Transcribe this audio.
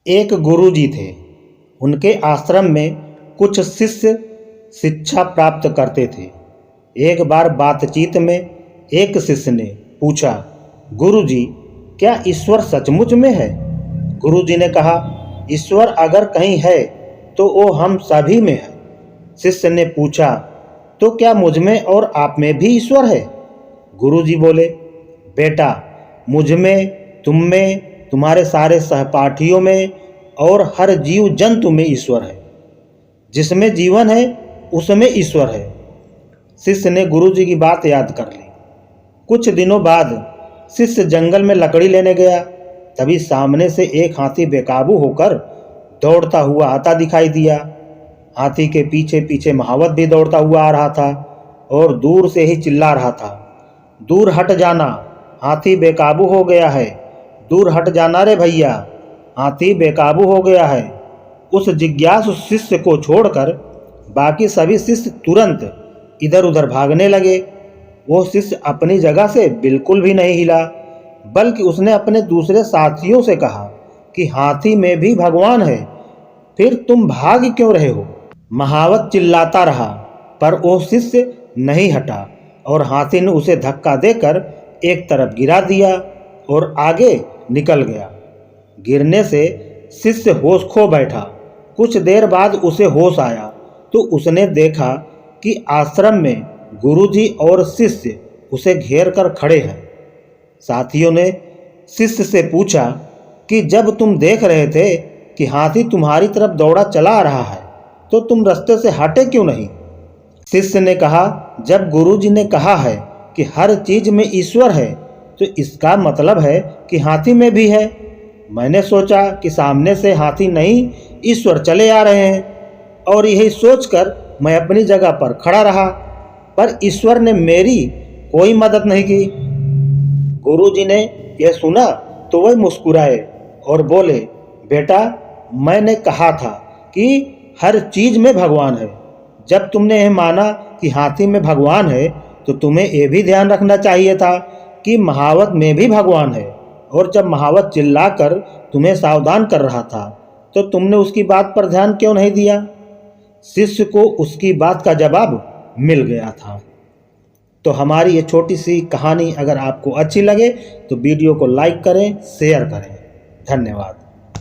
एक गुरुजी थे। उनके आश्रम में कुछ शिष्य शिक्षा प्राप्त करते थे। एक बार बातचीत में एक शिष्य ने पूछा, गुरुजी, क्या ईश्वर सचमुच में है? गुरुजी ने कहा, ईश्वर अगर कहीं है तो वो हम सभी में है। शिष्य ने पूछा, तो क्या मुझ में और आप में भी ईश्वर है? गुरुजी बोले, बेटा, मुझ में, तुम में, तुम्हारे सारे सहपाठियों में और हर जीव जंतु में ईश्वर है। जिसमें जीवन है उसमें ईश्वर है। शिष्य ने गुरुजी की बात याद कर ली। कुछ दिनों बाद शिष्य जंगल में लकड़ी लेने गया। तभी सामने से एक हाथी बेकाबू होकर दौड़ता हुआ आता दिखाई दिया। हाथी के पीछे पीछे महावत भी दौड़ता हुआ आ रहा था और दूर से ही चिल्ला रहा था, दूर हट जाना, हाथी बेकाबू हो गया है। दूर हट जाना रे भैया, हाथी बेकाबू हो गया है। उस जिज्ञासु शिष्य को छोड़कर बाकी सभी शिष्य तुरंत इधर उधर भागने लगे। वो शिष्य अपनी जगह से बिल्कुल भी नहीं हिला, बल्कि उसने अपने दूसरे साथियों से कहा कि हाथी में भी भगवान है, फिर तुम भाग क्यों रहे हो? महावत चिल्लाता रहा, पर वो शिष्य नहीं हटा और हाथी ने उसे धक्का देकर एक तरफ गिरा दिया और आगे निकल गया। गिरने से शिष्य होश खो बैठा। कुछ देर बाद उसे होश आया तो उसने देखा कि आश्रम में गुरुजी और शिष्य उसे घेर कर खड़े हैं। साथियों ने शिष्य से पूछा कि जब तुम देख रहे थे कि हाथी तुम्हारी तरफ दौड़ा चला आ रहा है तो तुम रास्ते से हटे क्यों नहीं? शिष्य ने कहा, जब गुरुजी ने कहा है कि हर चीज में ईश्वर है तो इसका मतलब है कि हाथी में भी है। मैंने सोचा कि सामने से हाथी नहीं, ईश्वर चले आ रहे हैं और यही सोचकर मैं अपनी जगह पर खड़ा रहा, पर ईश्वर ने मेरी कोई मदद नहीं की। गुरुजी ने यह सुना तो वह मुस्कुराए और बोले, बेटा, मैंने कहा था कि हर चीज में भगवान है। जब तुमने यह माना कि हाथी में भगवान है तो तुम्हें यह भी ध्यान रखना चाहिए था कि महावत में भी भगवान है। और जब महावत चिल्लाकर तुम्हें सावधान कर रहा था तो तुमने उसकी बात पर ध्यान क्यों नहीं दिया? शिष्य को उसकी बात का जवाब मिल गया था। तो हमारी ये छोटी सी कहानी अगर आपको अच्छी लगे तो वीडियो को लाइक करें, शेयर करें। धन्यवाद।